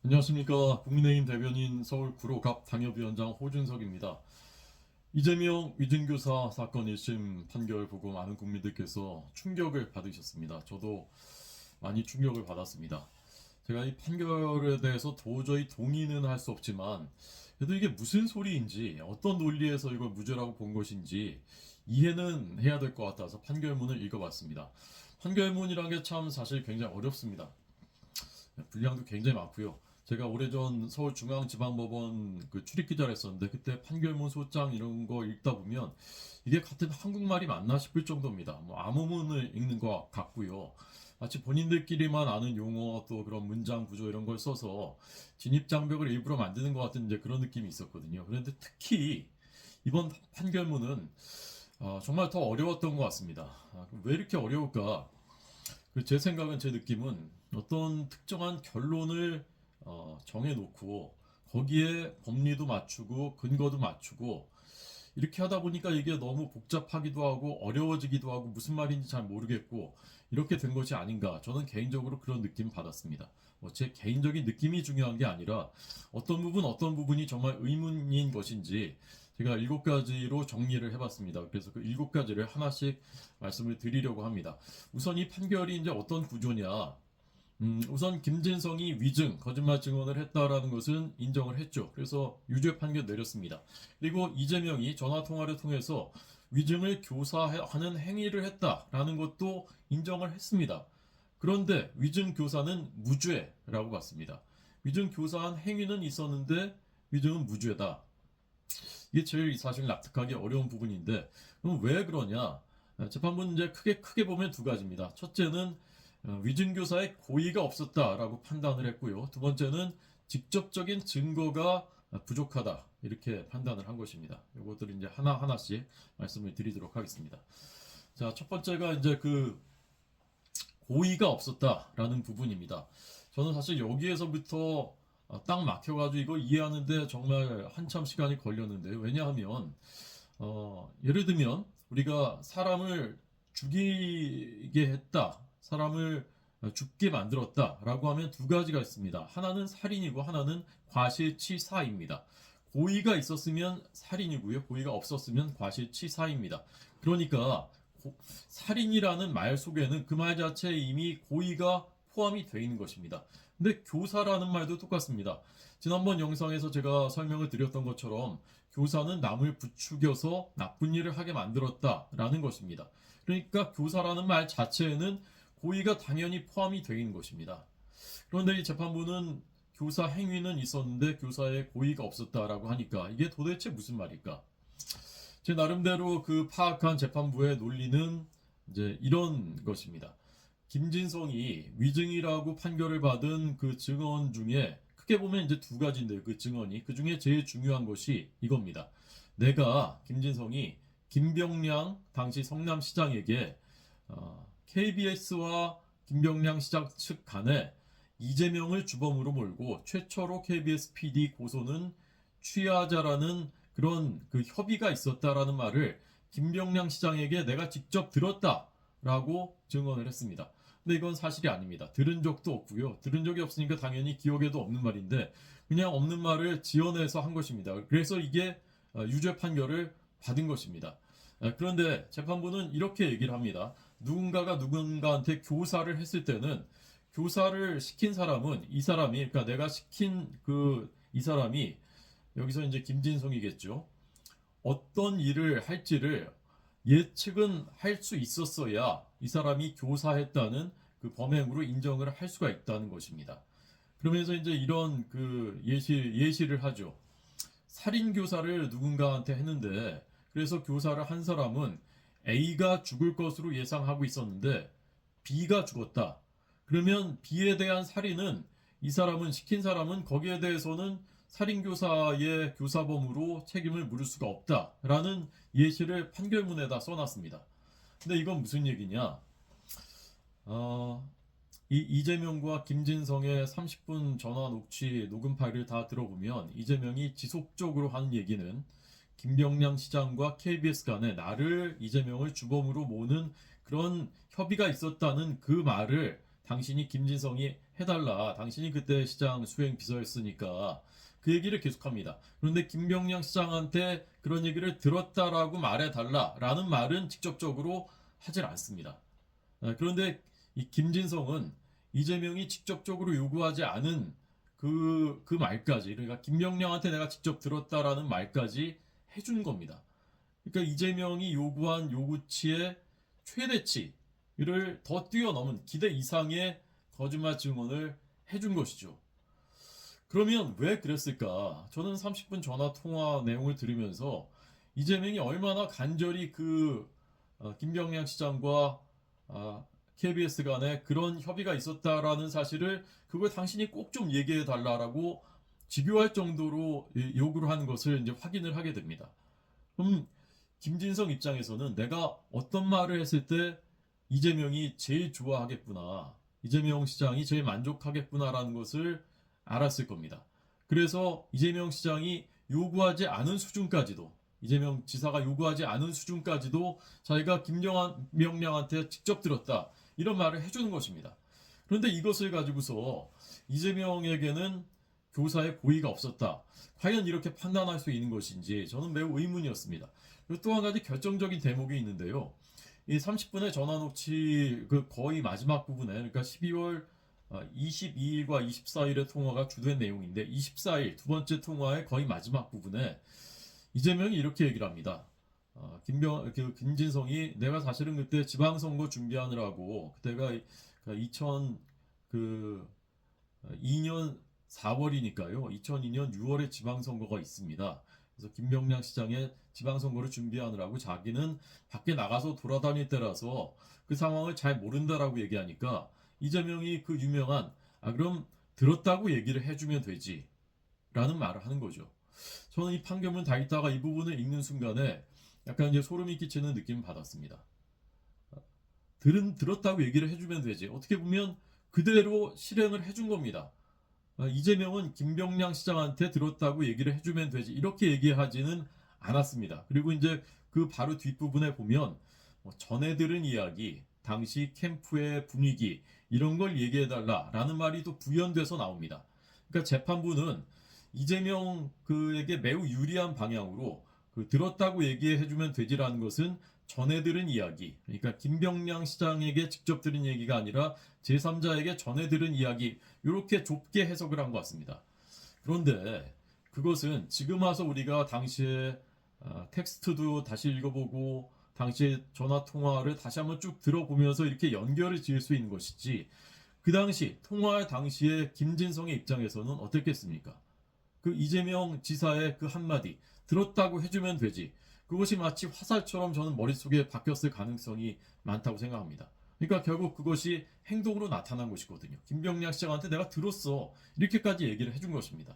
안녕하십니까. 국민의힘 대변인 서울 구로갑 당협위원장 호준석입니다. 이재명 위증교사 사건 1심 판결 보고 많은 국민들께서 충격을 받으셨습니다. 저도 많이 충격을 받았습니다. 제가 이 판결에 대해서 도저히 동의는 할 수 없지만 그래도 이게 무슨 소리인지 어떤 논리에서 이걸 무죄라고 본 것인지 이해는 해야 될 것 같아서 판결문을 읽어봤습니다. 판결문이란 게 참 사실 굉장히 어렵습니다. 분량도 굉장히 많고요. 제가 오래전 서울중앙지방법원 그 출입기자를 했었는데 그때 판결문 소장 이런 거 읽다 보면 이게 같은 한국말이 맞나 싶을 정도입니다. 뭐 암호문을 읽는 것 같고요. 마치 본인들끼리만 아는 용어 또 그런 문장 구조 이런 걸 써서 진입장벽을 일부러 만드는 것 같은 이제 그런 느낌이 있었거든요. 그런데 특히 이번 판결문은 정말 더 어려웠던 것 같습니다. 왜 이렇게 어려울까? 제 생각은 제 느낌은 어떤 특정한 결론을 정해놓고 거기에 법리도 맞추고 근거도 맞추고 이렇게 하다 보니까 이게 너무 복잡하기도 하고 어려워지기도 하고 무슨 말인지 잘 모르겠고 이렇게 된 것이 아닌가 저는 개인적으로 그런 느낌 받았습니다. 제 개인적인 느낌이 중요한 게 아니라 어떤 부분이 정말 의문인 것인지 제가 7가지로 정리를 해봤습니다. 그래서 그 7가지를 하나씩 말씀을 드리려고 합니다. 우선 이 판결이 이제 어떤 구조냐. 우선 김진성이 위증, 거짓말 증언을 했다라는 것은 인정을 했죠. 그래서 유죄 판결 내렸습니다. 그리고 이재명이 전화통화를 통해서 위증을 교사하는 행위를 했다라는 것도 인정을 했습니다. 그런데 위증 교사는 무죄라고 봤습니다. 위증 교사한 행위는 있었는데 위증은 무죄다. 이게 제일 사실 납득하기 어려운 부분인데 그럼 왜 그러냐? 재판부는 이제 크게 보면 두 가지입니다. 첫째는 위증교사의 고의가 없었다라고 판단을 했고요. 두 번째는 직접적인 증거가 부족하다 이렇게 판단을 한 것입니다. 이것들을 이제 하나하나씩 말씀을 드리도록 하겠습니다. 자, 첫 번째가 이제 그 고의가 없었다라는 부분입니다. 저는 사실 여기에서부터 딱 막혀가지고 이거 이해하는데 정말 한참 시간이 걸렸는데요. 왜냐하면 예를 들면 우리가 사람을 죽이게 했다, 사람을 죽게 만들었다라고 하면 두 가지가 있습니다. 하나는 살인이고 하나는 과실치사입니다. 고의가 있었으면 살인이고요. 고의가 없었으면 과실치사입니다. 그러니까 살인이라는 말 속에는 그 말 자체에 이미 고의가 포함이 되어 있는 것입니다. 근데 교사라는 말도 똑같습니다. 지난번 영상에서 제가 설명을 드렸던 것처럼 교사는 남을 부추겨서 나쁜 일을 하게 만들었다라는 것입니다. 그러니까 교사라는 말 자체에는 고의가 당연히 포함이 되어 있는 것입니다. 그런데 이 재판부는 교사 행위는 있었는데 교사의 고의가 없었다라고 하니까 이게 도대체 무슨 말일까? 제 나름대로 그 파악한 재판부의 논리는 이제 이런 것입니다. 김진성이 위증이라고 판결을 받은 그 증언 중에 크게 보면 이제 두 가지인데요. 그 증언이 그 중에 제일 중요한 것이 이겁니다. 내가 김진성이 김병량 당시 성남시장에게 KBS와 김병량 시장 측 간에 이재명을 주범으로 몰고 최초로 KBS PD 고소는 취하자라는 그런 그 협의가 있었다라는 말을 김병량 시장에게 내가 직접 들었다라고 증언을 했습니다. 근데 이건 사실이 아닙니다. 들은 적도 없고요. 들은 적이 없으니까 당연히 기억에도 없는 말인데 그냥 없는 말을 지어내서 한 것입니다. 그래서 이게 유죄 판결을 받은 것입니다. 그런데 재판부는 이렇게 얘기를 합니다. 누군가가 누군가한테 교사를 했을 때는 교사를 시킨 사람은 이 사람이 그러니까 내가 시킨 이 사람이 여기서 이제 김진성이겠죠. 어떤 일을 할지를 예측은 할 수 있었어야 이 사람이 교사했다는 그 범행으로 인정을 할 수가 있다는 것입니다. 그러면서 이제 이런 그 예시를 하죠. 살인 교사를 누군가한테 했는데 그래서 교사를 한 사람은 A가 죽을 것으로 예상하고 있었는데 B가 죽었다. 그러면 B에 대한 살인은 이 사람은 시킨 사람은 거기에 대해서는 살인교사의 교사범으로 책임을 물을 수가 없다라는 예시를 판결문에다 써놨습니다. 근데 이건 무슨 얘기냐? 이 이재명과 김진성의 30분 전화 녹음 파일을 다 들어보면 이재명이 지속적으로 하는 얘기는 김병량 시장과 KBS 간에 나를 이재명을 주범으로 모는 그런 협의가 있었다는 그 말을 당신이 김진성이 해달라. 당신이 그때 시장 수행 비서였으니까 그 얘기를 계속합니다. 그런데 김병량 시장한테 그런 얘기를 들었다라고 말해달라라는 말은 직접적으로 하질 않습니다. 그런데 이 김진성은 이재명이 직접적으로 요구하지 않은 그 말까지, 그러니까 김병량한테 내가 직접 들었다라는 말까지 해준 겁니다. 그러니까 이재명이 요구한 요구치의 최대치를 더 뛰어넘은 기대 이상의 거짓말 증언을 해준 것이죠. 그러면 왜 그랬을까? 저는 30분 전화 통화 내용을 들으면서 이재명이 얼마나 간절히 김병량 시장과 KBS 간에 그런 협의가 있었다라는 사실을 그걸 당신이 꼭 좀 얘기해 달라라고 집요할 정도로 요구를 하는 것을 이제 확인을 하게 됩니다. 그럼 김진성 입장에서는 내가 어떤 말을 했을 때 이재명이 제일 좋아하겠구나, 이재명 시장이 제일 만족하겠구나라는 것을 알았을 겁니다. 그래서 이재명 시장이 요구하지 않은 수준까지도, 이재명 지사가 요구하지 않은 수준까지도 자기가 김병량한테 직접 들었다, 이런 말을 해주는 것입니다. 그런데 이것을 가지고서 이재명에게는 교사의 고의가 없었다, 과연 이렇게 판단할 수 있는 것인지 저는 매우 의문이었습니다. 또 한 가지 결정적인 대목이 있는데요. 이 30분의 전화 녹취 그 거의 마지막 부분에, 그러니까 12월 22일과 24일의 통화가 주된 내용인데 24일 두 번째 통화의 거의 마지막 부분에 이재명이 이렇게 얘기를 합니다. 김진성이 내가 사실은 그때 지방선거 준비하느라고, 그때가 2002년 4월이니까요. 2002년 6월에 지방선거가 있습니다. 그래서 김병량 시장의 지방선거를 준비하느라고 자기는 밖에 나가서 돌아다닐 때라서 그 상황을 잘 모른다라고 얘기하니까 이재명이 그 유명한 그럼 들었다고 얘기를 해주면 되지 라는 말을 하는 거죠. 저는 이 판결문 다 읽다가 이 부분을 읽는 순간에 약간 이제 소름이 끼치는 느낌을 받았습니다. 들었다고 얘기를 해주면 되지. 어떻게 보면 그대로 실행을 해준 겁니다. 이재명은 김병량 시장한테 들었다고 얘기를 해주면 되지, 이렇게 얘기하지는 않았습니다. 그리고 이제 그 바로 뒷부분에 보면 전해 들은 이야기, 당시 캠프의 분위기, 이런 걸 얘기해달라라는 말이 또 부연돼서 나옵니다. 그러니까 재판부는 이재명 그에게 매우 유리한 방향으로 들었다고 얘기해주면 되지라는 것은 전해 들은 이야기, 그러니까 김병량 시장에게 직접 들은 얘기가 아니라 제3자에게 전해 들은 이야기, 이렇게 좁게 해석을 한 것 같습니다. 그런데 그것은 지금 와서 우리가 당시에 텍스트도 다시 읽어보고 당시의 전화 통화를 다시 한번 쭉 들어보면서 이렇게 연결을 지을 수 있는 것이지, 그 당시 통화 당시에 김진성의 입장에서는 어땠겠습니까? 그 이재명 지사의 그 한마디 들었다고 해주면 되지, 그것이 마치 화살처럼 저는 머릿속에 박혔을 가능성이 많다고 생각합니다. 그러니까 결국 그것이 행동으로 나타난 것이거든요. 김병량 시장한테 내가 들었어, 이렇게까지 얘기를 해준 것입니다.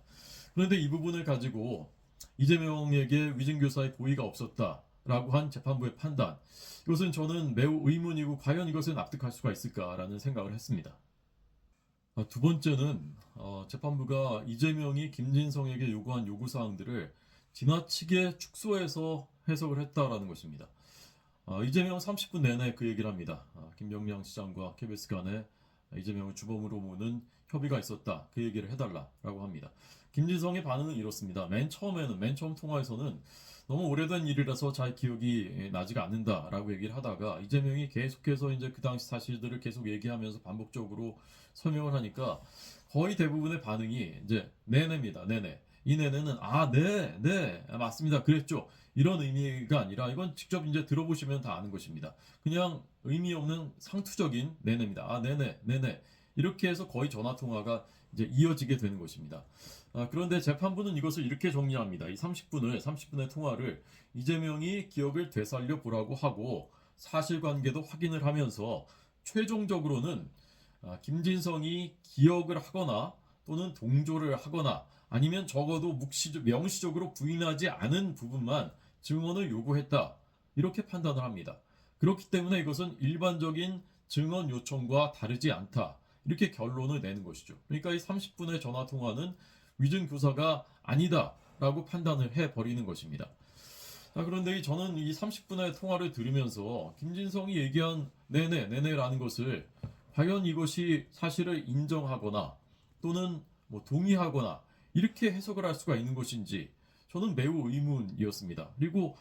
그런데 이 부분을 가지고 이재명에게 위증교사의 고의가 없었다라고 한 재판부의 판단, 이것은 저는 매우 의문이고 과연 이것을 납득할 수가 있을까라는 생각을 했습니다. 두 번째는 재판부가 이재명이 김진성에게 요구한 요구사항들을 지나치게 축소해서 해석을 했다라는 것입니다. 이재명은 30분 내내 그 얘기를 합니다. 김병량 시장과 KBS 간에 이재명을 주범으로 모는 협의가 있었다, 그 얘기를 해달라라고 합니다. 김진성의 반응은 이렇습니다. 맨 처음 통화에서는 너무 오래된 일이라서 잘 기억이 나지가 않는다라고 얘기를 하다가 이재명이 계속해서 이제 그 당시 사실들을 계속 얘기하면서 반복적으로 설명을 하니까 거의 대부분의 반응이 이제 네네입니다. 네네. 이 네네는 네, 맞습니다, 그랬죠, 이런 의미가 아니라 이건 직접 이제 들어보시면 다 아는 것입니다. 그냥 의미 없는 상투적인 네네입니다. 네네. 이렇게 해서 거의 전화 통화가 이제 이어지게 되는 것입니다. 그런데 재판부는 이것을 이렇게 정리합니다. 이 30분의 통화를 이재명이 기억을 되살려 보라고 하고 사실관계도 확인을 하면서 최종적으로는 김진성이 기억을 하거나 또는 동조를 하거나 아니면 적어도 명시적으로 부인하지 않은 부분만 증언을 요구했다, 이렇게 판단을 합니다. 그렇기 때문에 이것은 일반적인 증언 요청과 다르지 않다, 이렇게 결론을 내는 것이죠. 그러니까 이 30분의 전화 통화는 위증 교사가 아니다라고 판단을 해버리는 것입니다. 그런데 저는 이 30분의 통화를 들으면서 김진성이 얘기한 네네라는 것을 과연 이것이 사실을 인정하거나 또는 뭐 동의하거나 이렇게 해석을 할 수가 있는 것인지 저는 매우 의문이었습니다. 그리고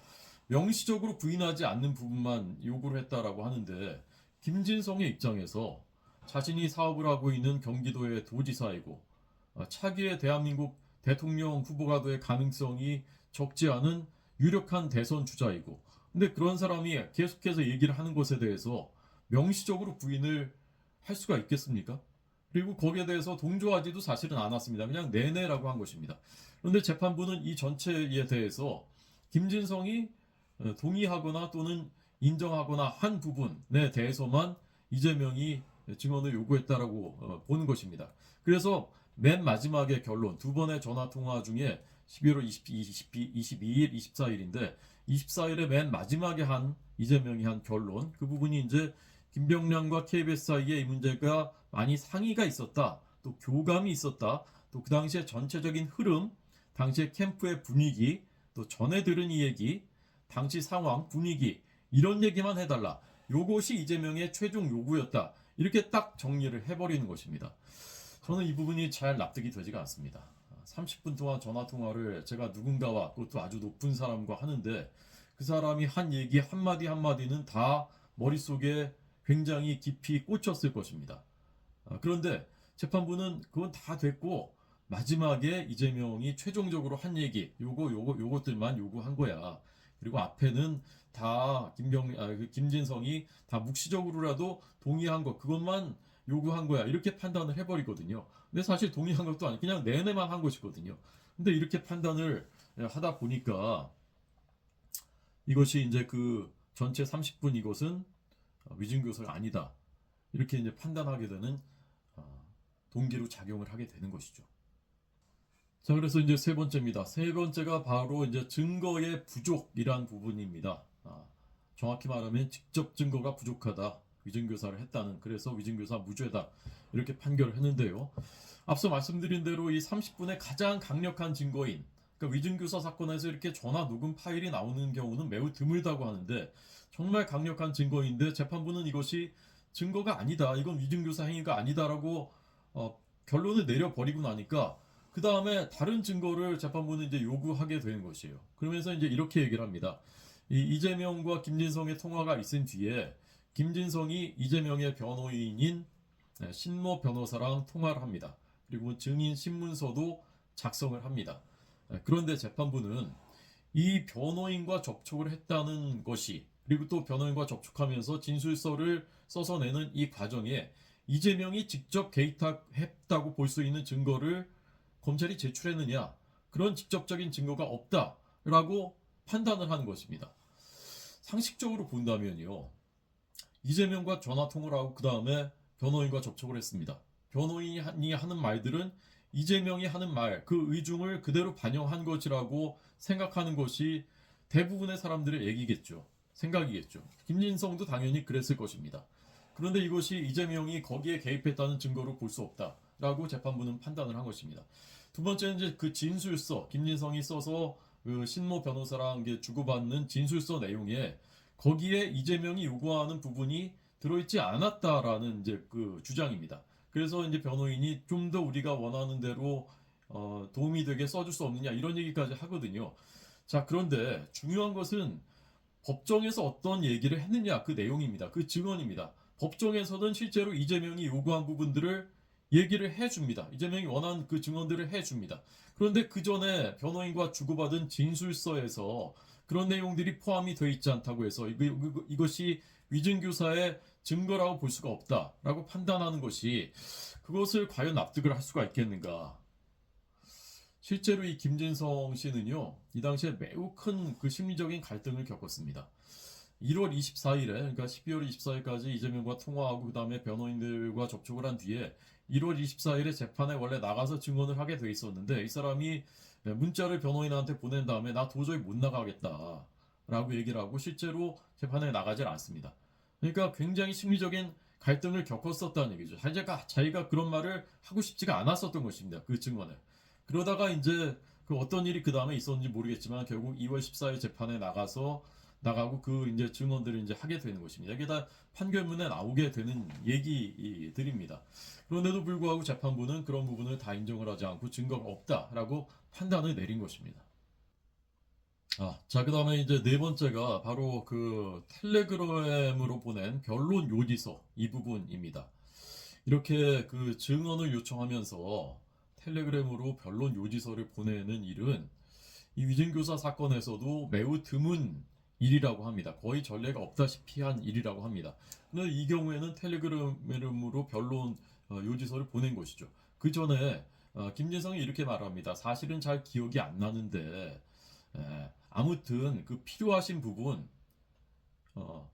명시적으로 부인하지 않는 부분만 요구를 했다라고 하는데 김진성의 입장에서 자신이 사업을 하고 있는 경기도의 도지사이고 차기의 대한민국 대통령 후보가 될 가능성이 적지 않은 유력한 대선 주자이고 근데 그런 사람이 계속해서 얘기를 하는 것에 대해서 명시적으로 부인을 할 수가 있겠습니까? 그리고 거기에 대해서 동조하지도 사실은 않았습니다. 그냥 내내라고 한 것입니다. 그런데 재판부는 이 전체에 대해서 김진성이 동의하거나 또는 인정하거나 한 부분에 대해서만 이재명이 증언을 요구했다라고 보는 것입니다. 그래서 맨 마지막에 결론 두 번의 전화 통화 중에 12월 22일, 24일인데 24일에 맨 마지막에 한 이재명이 한 결론 그 부분이 이제 김병량과 KBS 사이에 이 문제가 많이 상의가 있었다. 또 교감이 있었다. 또 그 당시에 전체적인 흐름, 당시의 캠프의 분위기, 또 전에 들은 이 얘기, 당시 상황, 분위기 이런 얘기만 해달라. 요것이 이재명의 최종 요구였다. 이렇게 딱 정리를 해버리는 것입니다. 저는 이 부분이 잘 납득이 되지가 않습니다. 30분 동안 전화통화를 제가 누군가와 그것도 아주 높은 사람과 하는데 그 사람이 한 얘기 한마디 한마디는 다 머릿속에 굉장히 깊이 꽂혔을 것입니다. 그런데 재판부는 그건 다 됐고 마지막에 이재명이 최종적으로 한 얘기 요것들만 요구한 거야. 그리고 앞에는 다 김진성이 다 묵시적으로라도 동의한 것 그것만 요구한 거야. 이렇게 판단을 해버리거든요. 근데 사실 동의한 것도 아니고 그냥 내내만 한 것이거든요. 근데 이렇게 판단을 하다 보니까 이것이 이제 그 전체 30분 이것은 위증교사가 아니다. 이렇게 이제 판단하게 되는 동기로 작용을 하게 되는 것이죠. 자, 그래서 이제 세 번째입니다. 세 번째가 바로 이제 증거의 부족이란 부분입니다. 정확히 말하면 직접 증거가 부족하다. 위증교사를 했다는 그래서 위증교사 무죄다. 이렇게 판결을 했는데요. 앞서 말씀드린 대로 이 30분의 가장 강력한 증거인 그러니까 위증교사 사건에서 이렇게 전화 녹음 파일이 나오는 경우는 매우 드물다고 하는데 정말 강력한 증거인데 재판부는 이것이 증거가 아니다. 이건 위증교사 행위가 아니다라고 결론을 내려버리고 나니까 그 다음에 다른 증거를 재판부는 이제 요구하게 되는 것이에요. 그러면서 이제 이렇게 얘기를 합니다. 이재명과 김진성의 통화가 있은 뒤에 김진성이 이재명의 변호인인 신모 변호사랑 통화를 합니다. 그리고 증인 신문서도 작성을 합니다. 그런데 재판부는 이 변호인과 접촉을 했다는 것이 그리고 또 변호인과 접촉하면서 진술서를 써서 내는 이 과정에 이재명이 직접 개입했다고 볼 수 있는 증거를 검찰이 제출했느냐 그런 직접적인 증거가 없다라고 판단을 하는 것입니다. 상식적으로 본다면요. 이재명과 전화통화를 하고 그 다음에 변호인과 접촉을 했습니다. 변호인이 하는 말들은 이재명이 하는 말, 그 의중을 그대로 반영한 것이라고 생각하는 것이 대부분의 사람들의 얘기겠죠. 생각이겠죠. 김진성도 당연히 그랬을 것입니다. 그런데 이것이 이재명이 거기에 개입했다는 증거로 볼 수 없다라고 재판부는 판단을 한 것입니다. 두 번째는 이제 그 진술서, 김진성이 써서 그 신모 변호사랑 주고받는 진술서 내용에 거기에 이재명이 요구하는 부분이 들어있지 않았다라는 이제 그 주장입니다. 그래서 이제 변호인이 좀 더 우리가 원하는 대로 도움이 되게 써줄 수 없느냐 이런 얘기까지 하거든요. 자, 그런데 중요한 것은 법정에서 어떤 얘기를 했느냐 그 내용입니다. 그 증언입니다. 법정에서는 실제로 이재명이 요구한 부분들을 얘기를 해줍니다. 이재명이 원하는 그 증언들을 해줍니다. 그런데 그 전에 변호인과 주고받은 진술서에서 그런 내용들이 포함이 되어 있지 않다고 해서 이것이 위증교사의 증거라고 볼 수가 없다라고 판단하는 것이 그것을 과연 납득을 할 수가 있겠는가. 실제로 이 김진성 씨는요, 이 당시에 매우 큰 그 심리적인 갈등을 겪었습니다. 1월 24일에, 그러니까 12월 24일까지 이재명과 통화하고 그 다음에 변호인들과 접촉을 한 뒤에 1월 24일에 재판에 원래 나가서 증언을 하게 돼 있었는데 이 사람이 문자를 변호인한테 보낸 다음에 나 도저히 못 나가겠다 라고 얘기를 하고 실제로 재판에 나가질 않습니다. 그러니까 굉장히 심리적인 갈등을 겪었었다는 얘기죠. 자기가 그런 말을 하고 싶지가 않았었던 것입니다. 그 증언을. 그러다가 이제 그 어떤 일이 그 다음에 있었는지 모르겠지만 결국 2월 14일 재판에 나가서 나가고 그 이제 증언들을 이제 하게 되는 것입니다. 이게 다 판결문에 나오게 되는 얘기들입니다. 그런데도 불구하고 재판부는 그런 부분을 다 인정을 하지 않고 증거가 없다라고 판단을 내린 것입니다. 자, 그 다음에 이제 네 번째가 바로 그 텔레그램으로 보낸 변론 요지서 이 부분입니다. 이렇게 그 증언을 요청하면서 텔레그램으로 변론 요지서를 보내는 일은 이 위증교사 사건에서도 매우 드문 일이라고 합니다. 거의 전례가 없다시피 한 일이라고 합니다. 근데 이 경우에는 텔레그램으로 변론 요지서를 보낸 것이죠. 그 전에 김진성이 이렇게 말합니다. 사실은 잘 기억이 안 나는데 아무튼 그 필요하신 부분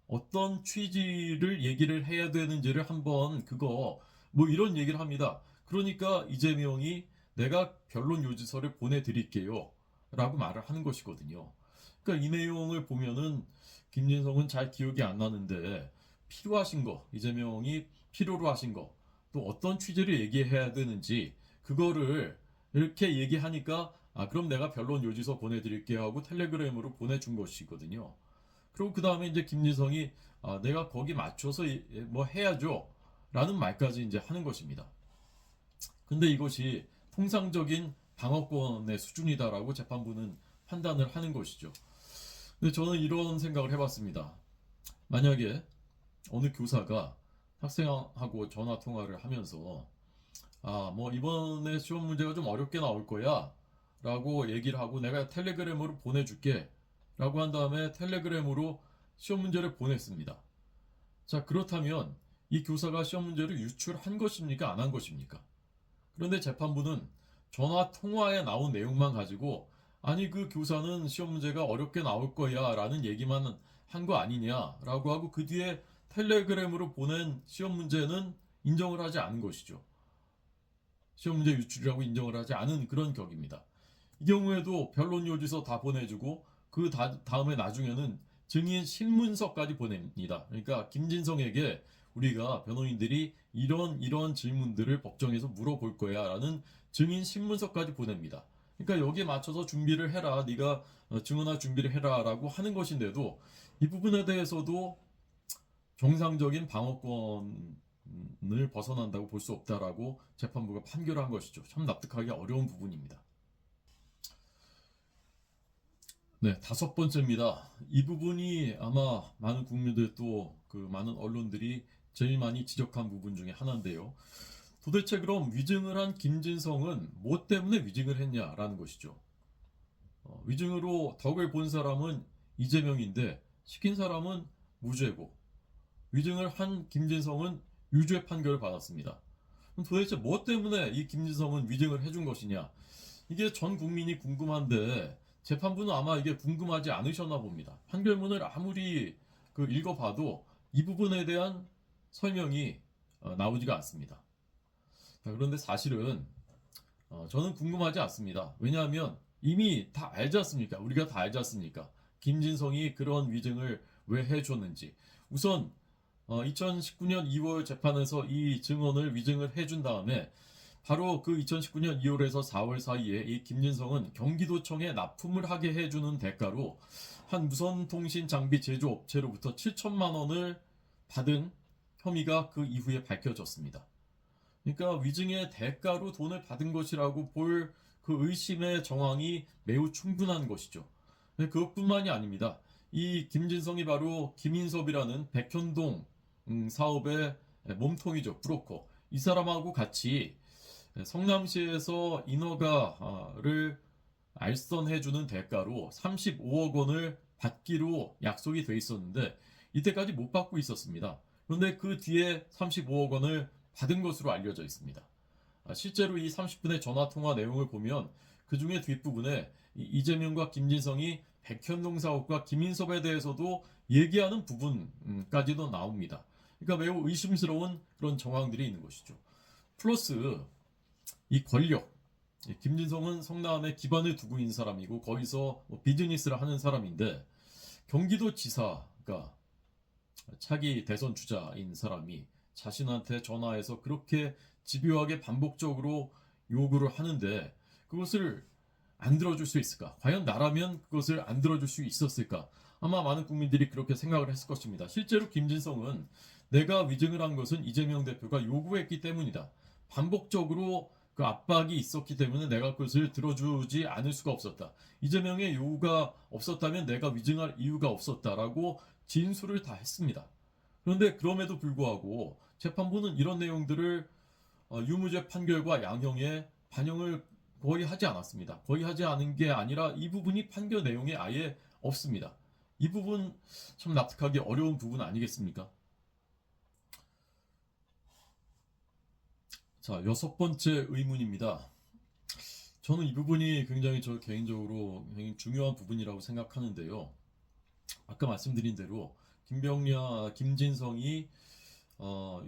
어떤 취지를 얘기를 해야 되는지를 한번 그거 뭐 이런 얘기를 합니다. 그러니까 이재명이 내가 변론 요지서를 보내드릴게요 라고 말을 하는 것이거든요. 그러니까 이 내용을 보면은 김진성은 잘 기억이 안 나는데 필요하신 거, 이재명이 필요로 하신 거, 또 어떤 취지를 얘기해야 되는지 그거를 이렇게 얘기하니까 그럼 내가 변론 요지서 보내드릴게요 하고 텔레그램으로 보내준 것이거든요. 그리고 그 다음에 이제 김진성이 내가 거기 맞춰서 뭐 해야죠 라는 말까지 이제 하는 것입니다. 근데 이것이 통상적인 방어권의 수준이다라고 재판부는 판단을 하는 것이죠. 근데 저는 이런 생각을 해봤습니다. 만약에 어느 교사가 학생하고 전화 통화를 하면서 뭐 이번에 시험 문제가 좀 어렵게 나올 거야 라고 얘기를 하고 내가 텔레그램으로 보내줄게 라고 한 다음에 텔레그램으로 시험 문제를 보냈습니다. 자, 그렇다면 이 교사가 시험 문제를 유출한 것입니까? 안 한 것입니까? 그런데 재판부는 전화 통화에 나온 내용만 가지고 아니 그 교사는 시험 문제가 어렵게 나올 거야 라는 얘기만 한 거 아니냐 라고 하고 그 뒤에 텔레그램으로 보낸 시험 문제는 인정을 하지 않은 것이죠. 시험 문제 유출이라고 인정을 하지 않은 그런 격입니다. 이 경우에도 변론 요지서 다 보내주고 그 다음에 나중에는 증인 신문서까지 보냅니다. 그러니까 김진성에게 우리가 변호인들이 이런 질문들을 법정에서 물어볼 거야 라는 증인 신문서까지 보냅니다. 그러니까 여기에 맞춰서 준비를 해라, 네가 증언할 준비를 해라 라고 하는 것인데도 이 부분에 대해서도 정상적인 방어권을 벗어난다고 볼 수 없다라고 재판부가 판결한 것이죠. 참 납득하기 어려운 부분입니다. 네, 다섯 번째입니다. 이 부분이 아마 많은 국민들 또 그 많은 언론들이 제일 많이 지적한 부분 중에 하나인데요. 도대체 그럼 위증을 한 김진성은 뭐 때문에 위증을 했냐라는 것이죠. 위증으로 덕을 본 사람은 이재명인데 시킨 사람은 무죄고 위증을 한 김진성은 유죄 판결을 받았습니다. 그럼 도대체 뭐 때문에 이 김진성은 위증을 해준 것이냐? 이게 전 국민이 궁금한데 재판부는 아마 이게 궁금하지 않으셨나 봅니다. 판결문을 아무리 읽어봐도 이 부분에 대한 설명이 나오지가 않습니다. 그런데 사실은 저는 궁금하지 않습니다. 왜냐하면 이미 다 알지 않습니까? 우리가 다 알지 않습니까? 김진성이 그런 위증을 왜 해줬는지. 우선 2019년 2월 재판에서 이 증언을 위증을 해준 다음에 바로 그 2019년 2월에서 4월 사이에 이 김진성은 경기도청에 납품을 하게 해주는 대가로 한 무선통신 장비 제조업체로부터 7천만 원을 받은 혐의가 그 이후에 밝혀졌습니다. 그러니까 위증의 대가로 돈을 받은 것이라고 볼 그 의심의 정황이 매우 충분한 것이죠. 그것뿐만이 아닙니다. 이 김진성이 바로 김인섭이라는 백현동 사업의 몸통이죠. 브로커. 이 사람하고 같이 성남시에서 인허가를 알선해주는 대가로 35억 원을 받기로 약속이 돼 있었는데 이때까지 못 받고 있었습니다. 그런데 그 뒤에 35억 원을 받은 것으로 알려져 있습니다. 실제로 이 30분의 전화통화 내용을 보면 그 중에 뒷부분에 이재명과 김진성이 백현동 사업과 김인섭에 대해서도 얘기하는 부분까지도 나옵니다. 그러니까 매우 의심스러운 그런 정황들이 있는 것이죠. 플러스 이 권력, 김진성은 성남에 기반을 두고 있는 사람이고 거기서 비즈니스를 하는 사람인데 경기도지사가 차기 대선 주자인 사람이 자신한테 전화해서 그렇게 집요하게 반복적으로 요구를 하는데 그것을 안 들어줄 수 있을까? 과연 나라면 그것을 안 들어줄 수 있었을까? 아마 많은 국민들이 그렇게 생각을 했을 것입니다. 실제로 김진성은 내가 위증을 한 것은 이재명 대표가 요구했기 때문이다. 반복적으로 그 압박이 있었기 때문에 내가 그것을 들어주지 않을 수가 없었다. 이재명의 요구가 없었다면 내가 위증할 이유가 없었다라고 진술을 다 했습니다. 그런데 그럼에도 불구하고 재판부는 이런 내용들을 유무죄 판결과 양형에 반영을 거의 하지 않았습니다. 거의 하지 않은 게 아니라 이 부분이 판결 내용에 아예 없습니다. 이 부분 참 납득하기 어려운 부분 아니겠습니까? 자, 여섯 번째 의문입니다. 저는 이 부분이 굉장히 저 개인적으로 굉장히 중요한 부분이라고 생각하는데요. 아까 말씀드린 대로 김진성이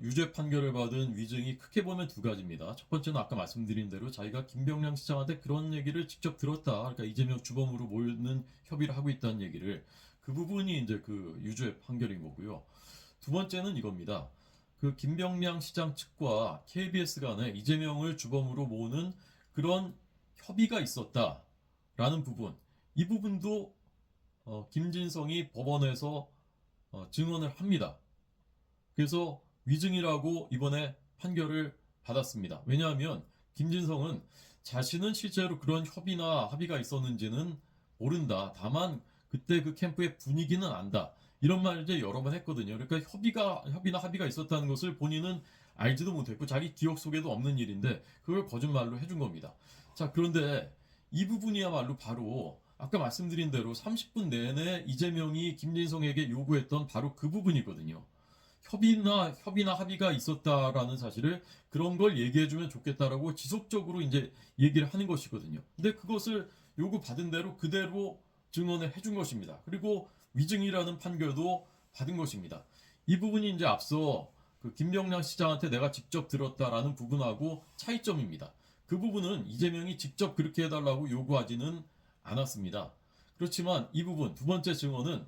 유죄 판결을 받은 위증이 크게 보면 두 가지입니다. 첫 번째는 아까 말씀드린 대로 자기가 김병량 시장한테 그런 얘기를 직접 들었다. 그러니까 이재명 주범으로 모는 협의를 하고 있다는 얘기를, 그 부분이 이제 그 유죄 판결인 거고요. 두 번째는 이겁니다. 그 김병량 시장 측과 KBS 간에 이재명을 주범으로 모으는 그런 협의가 있었다라는 부분, 이 부분도 김진성이 법원에서 증언을 합니다. 그래서 위증이라고 이번에 판결을 받았습니다. 왜냐하면 김진성은 자신은 실제로 그런 협의나 합의가 있었는지는 모른다. 다만 그때 그 캠프의 분위기는 안다. 이런 말을 이제 여러 번 했거든요. 그러니까 협의나 합의가 있었다는 것을 본인은 알지도 못했고 자기 기억 속에도 없는 일인데 그걸 거짓말로 해준 겁니다. 자, 그런데 이 부분이야말로 바로 아까 말씀드린 대로 30분 내내 이재명이 김진성에게 요구했던 바로 그 부분이거든요. 협의나 합의가 있었다라는 사실을, 그런 걸 얘기해주면 좋겠다라고 지속적으로 이제 얘기를 하는 것이거든요. 근데 그것을 요구받은 대로 그대로 증언을 해준 것입니다. 그리고 위증이라는 판결도 받은 것입니다. 이 부분이 이제 앞서 그 김병량 시장한테 내가 직접 들었다라는 부분하고 차이점입니다. 그 부분은 이재명이 직접 그렇게 해달라고 요구하지는 않았습니다. 그렇지만 이 부분, 두 번째 증언은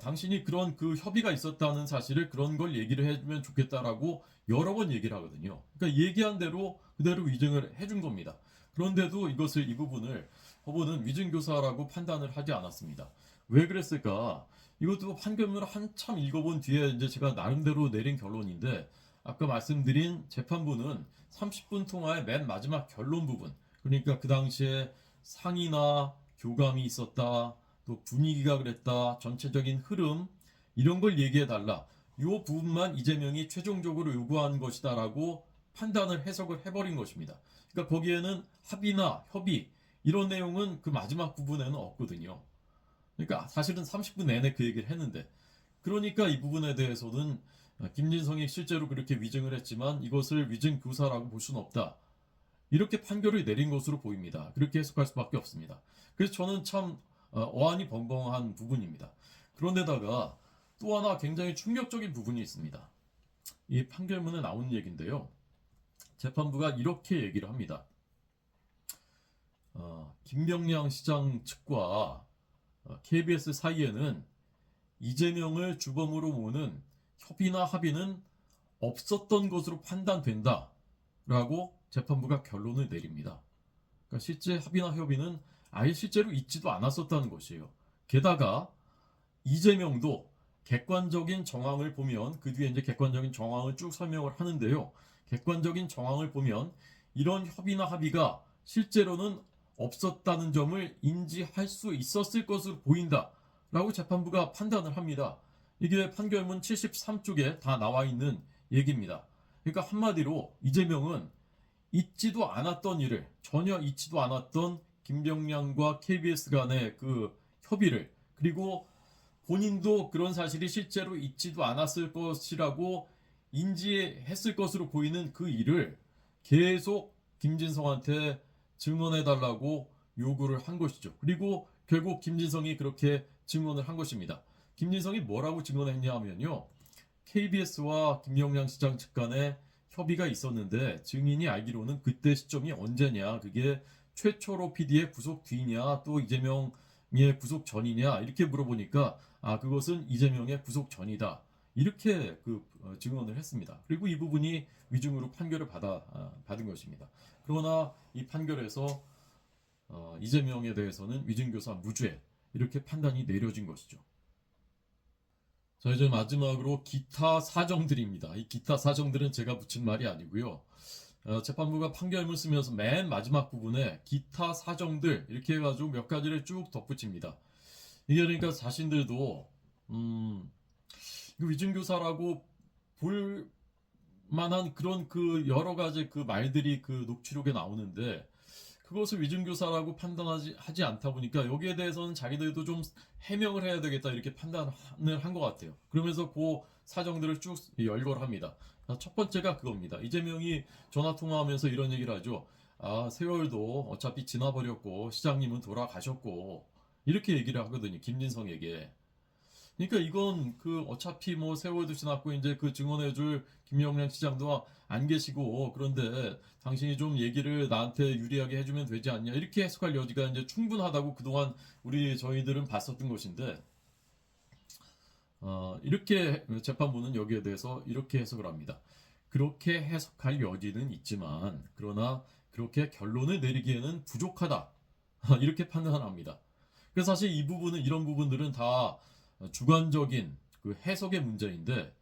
당신이 그런 그 협의가 있었다는 사실을, 그런 걸 얘기를 해주면 좋겠다라고 여러 번 얘기를 하거든요. 그러니까 얘기한 대로 그대로 위증을 해준 겁니다. 그런데도 이 부분을 법원은 위증교사라고 판단을 하지 않았습니다. 왜 그랬을까? 이것도 판결문을 한참 읽어본 뒤에 이제 제가 나름대로 내린 결론인데, 아까 말씀드린 재판부는 30분 통화의 맨 마지막 결론 부분, 그러니까 그 당시에 상의나 교감이 있었다, 또 분위기가 그랬다, 전체적인 흐름, 이런 걸 얘기해달라, 이 부분만 이재명이 최종적으로 요구한 것이다라고 판단을 해석을 해버린 것입니다. 그러니까 거기에는 합의나 협의 이런 내용은 그 마지막 부분에는 없거든요. 그러니까 사실은 30분 내내 그 얘기를 했는데, 그러니까 이 부분에 대해서는 김진성이 실제로 그렇게 위증을 했지만 이것을 위증 교사라고 볼 수는 없다, 이렇게 판결을 내린 것으로 보입니다. 그렇게 해석할 수밖에 없습니다. 그래서 저는 참 어안이 벙벙한 부분입니다. 그런데다가 또 하나 굉장히 충격적인 부분이 있습니다. 이 판결문에 나오는 얘기인데요. 재판부가 이렇게 얘기를 합니다. 김병량 시장 측과 KBS 사이에는 이재명을 주범으로 모는 협의나 합의는 없었던 것으로 판단된다 라고 재판부가 결론을 내립니다. 그러니까 실제 합의나 협의는 아예 실제로 있지도 않았었다는 것이에요. 게다가 이재명도 객관적인 정황을 보면, 그 뒤에 이제 객관적인 정황을 쭉 설명을 하는데요. 객관적인 정황을 보면 이런 협의나 합의가 실제로는 없었다는 점을 인지할 수 있었을 것으로 보인다 라고 재판부가 판단을 합니다. 이게 판결문 73쪽에 다 나와 있는 얘기입니다. 그러니까 한마디로 이재명은 있지도 않았던 일을, 전혀 있지도 않았던 김병량과 KBS 간의 그 협의를, 그리고 본인도 그런 사실이 실제로 있지도 않았을 것이라고 인지했을 것으로 보이는 그 일을 계속 김진성한테 증언해달라고 요구를 한 것이죠. 그리고 결국 김진성이 그렇게 증언을 한 것입니다. 김진성이 뭐라고 증언했냐 하면요, KBS와 김병량 시장 측 간에 협의가 있었는데 증인이 알기로는 그때 시점이 언제냐, 그게 최초로 PD의 구속 뒤냐 또 이재명의 구속 전이냐, 이렇게 물어보니까 그것은 이재명의 구속 전이다, 이렇게 증언을 했습니다. 그리고 이 부분이 위증으로 판결을 받은 것입니다. 그러나 이 판결에서 이재명에 대해서는 위증교사 무죄, 이렇게 판단이 내려진 것이죠. 자, 이제 마지막으로 기타 사정들입니다. 이 기타 사정들은 제가 붙인 말이 아니고요. 재판부가 판결문 쓰면서 맨 마지막 부분에 기타 사정들 이렇게 해가지고 몇 가지를 쭉 덧붙입니다. 이게 그러니까 자신들도 위증교사라고 볼 만한 그런 그 여러 가지 그 말들이 그 녹취록에 나오는데 그것을 위증교사라고 하지 않다 보니까 여기에 대해서는 자기들도 좀 해명을 해야 되겠다 이렇게 판단을 한 것 같아요. 그러면서 그 사정들을 쭉 열거합니다. 첫 번째가 그겁니다. 이재명이 전화 통화하면서 이런 얘기를 하죠. 아, 세월도 어차피 지나버렸고 시장님은 돌아가셨고 이렇게 얘기를 하거든요. 김진성에게. 그러니까 이건 그 어차피 뭐 세월도 지났고 이제 그 증언해줄 김영란 시장도 안 계시고 그런데 당신이 좀 얘기를 나한테 유리하게 해주면 되지 않냐 이렇게 해석할 여지가 이제 충분하다고 그동안 저희들은 봤었던 것인데 이렇게 재판부는 여기에 대해서 이렇게 해석을 합니다. 그렇게 해석할 여지는 있지만 그러나 그렇게 결론을 내리기에는 부족하다 이렇게 판단합니다. 그래서 사실 이 부분은 이런 부분들은 다 주관적인 그 해석의 문제인데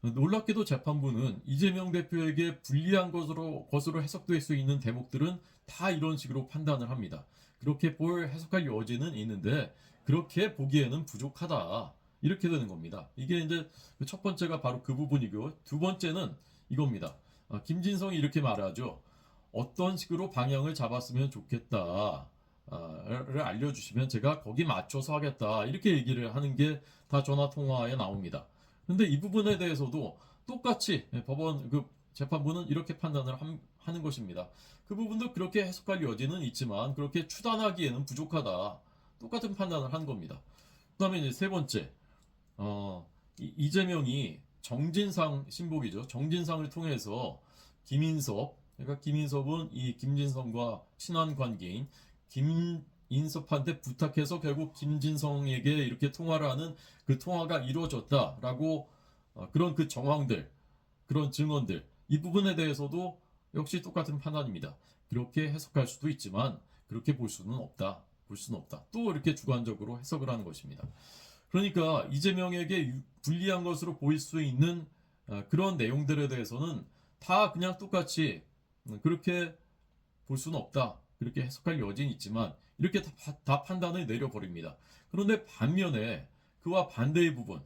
놀랍게도 재판부는 이재명 대표에게 불리한 것으로 해석될 수 있는 대목들은 다 이런 식으로 판단을 합니다. 그렇게 해석할 여지는 있는데 그렇게 보기에는 부족하다. 이렇게 되는 겁니다. 이게 이제 첫 번째가 바로 그 부분이고 두 번째는 이겁니다. 김진성이 이렇게 말하죠. 어떤 식으로 방향을 잡았으면 좋겠다. 를 알려주시면 제가 거기 맞춰서 하겠다 이렇게 얘기를 하는 게 다 전화 통화에 나옵니다. 근데 이 부분에 대해서도 똑같이 법원 그 재판부는 이렇게 판단을 하는 것입니다. 그 부분도 그렇게 해석할 여지는 있지만 그렇게 추단하기에는 부족하다. 똑같은 판단을 한 겁니다. 그다음에 이제 세 번째, 이재명이 정진상 신복이죠. 정진상을 통해서 그러니까 김인섭은 이 김진성과 친한 관계인 김인섭한테 부탁해서 결국 김진성에게 이렇게 통화를 하는 그 통화가 이루어졌다라고 그런 그 정황들, 그런 증언들 이 부분에 대해서도 역시 똑같은 판단입니다. 그렇게 해석할 수도 있지만 그렇게 볼 수는 없다. 볼 수는 없다. 또 이렇게 주관적으로 해석을 하는 것입니다. 그러니까 이재명에게 불리한 것으로 보일 수 있는 그런 내용들에 대해서는 다 그냥 똑같이 그렇게 볼 수는 없다. 그렇게 해석할 여지는 있지만 이렇게 다 판단을 내려버립니다. 그런데 반면에 그와 반대의 부분,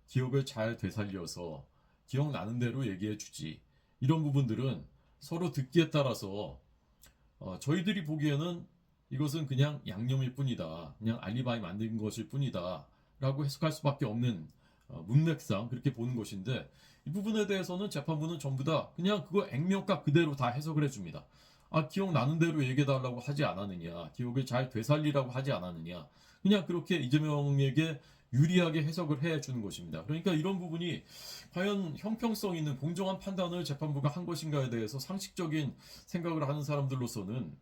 기억을 잘 되살려서 기억나는 대로 얘기해 주지. 이런 부분들은 서로 듣기에 따라서 저희들이 보기에는 이것은 그냥 양념일 뿐이다. 그냥 알리바이 만든 것일 뿐이다. 라고 해석할 수밖에 없는 문맥상 그렇게 보는 것인데 이 부분에 대해서는 재판부는 전부 다 그냥 그거 액면가 그대로 다 해석을 해줍니다. 아, 기억나는 대로 얘기해달라고 하지 않았느냐. 기억을 잘 되살리라고 하지 않았느냐. 그냥 그렇게 이재명에게 유리하게 해석을 해주는 것입니다. 그러니까 이런 부분이 과연 형평성 있는 공정한 판단을 재판부가 한 것인가에 대해서 상식적인 생각을 하는 사람들로서는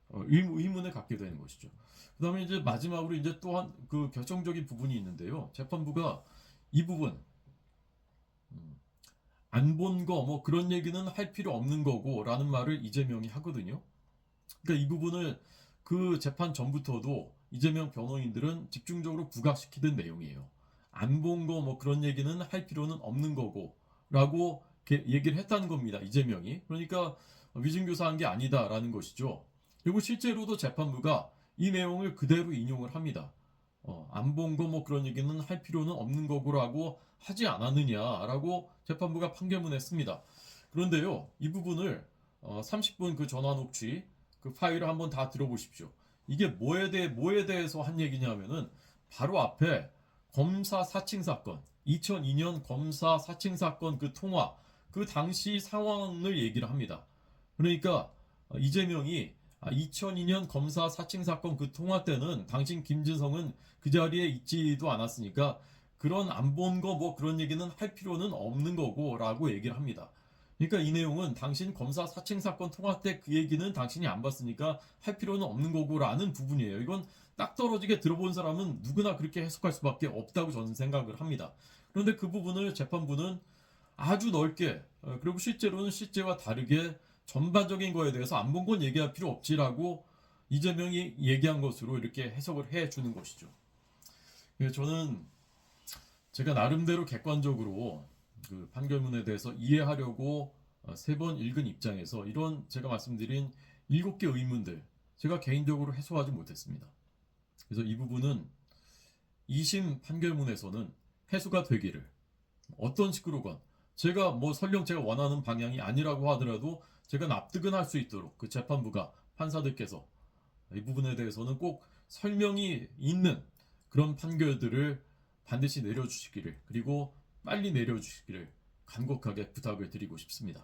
의문을 갖게 되는 것이죠. 그 다음에 이제 마지막으로 이제 또한 그 결정적인 부분이 있는데요. 재판부가 이 부분, 안 본 거 뭐 그런 얘기는 할 필요 없는 거고 라는 말을 이재명이 하거든요. 그러니까 이 부분을 그 재판 전부터도 이재명 변호인들은 집중적으로 부각시키던 내용이에요. 안 본 거 뭐 그런 얘기는 할 필요는 없는 거고 라고 얘기를 했다는 겁니다. 이재명이. 그러니까 위증교사한 게 아니다라는 것이죠. 그리고 실제로도 재판부가 이 내용을 그대로 인용을 합니다. 안 본 거 뭐 그런 얘기는 할 필요는 없는 거고라고 하지 않았느냐라고 재판부가 판결문에 씁니다. 그런데요, 이 부분을 30분 그 전화 녹취 그 파일을 한번 다 들어보십시오. 이게 뭐에 대해서 한 얘기냐면은 바로 앞에 검사 사칭 사건, 2002년 검사 사칭 사건 그 통화, 그 당시 상황을 얘기를 합니다. 그러니까 이재명이 2002년 검사 사칭 사건 그 통화 때는 당신 김진성은 그 자리에 있지도 않았으니까 그런 안 본 거 뭐 그런 얘기는 할 필요는 없는 거고 라고 얘기를 합니다. 그러니까 이 내용은 당신 검사 사칭 사건 통화 때 그 얘기는 당신이 안 봤으니까 할 필요는 없는 거고 라는 부분이에요. 이건 딱 떨어지게 들어본 사람은 누구나 그렇게 해석할 수밖에 없다고 저는 생각을 합니다. 그런데 그 부분을 재판부는 아주 넓게 그리고 실제로는 실제와 다르게 전반적인 거에 대해서 안 본 건 얘기할 필요 없지라고 이재명이 얘기한 것으로 이렇게 해석을 해주는 것이죠. 저는 제가 나름대로 객관적으로 그 판결문에 대해서 이해하려고 3번 읽은 입장에서 이런 제가 말씀드린 7개 의문들 제가 개인적으로 해소하지 못했습니다. 그래서 이 부분은 2심 판결문에서는 해소가 되기를 어떤 식으로건 제가 뭐 설령 제가 원하는 방향이 아니라고 하더라도 제가 납득은 할 수 있도록 그 재판부가 판사들께서 이 부분에 대해서는 꼭 설명이 있는 그런 판결들을 반드시 내려주시기를 그리고 빨리 내려주시기를 간곡하게 부탁을 드리고 싶습니다.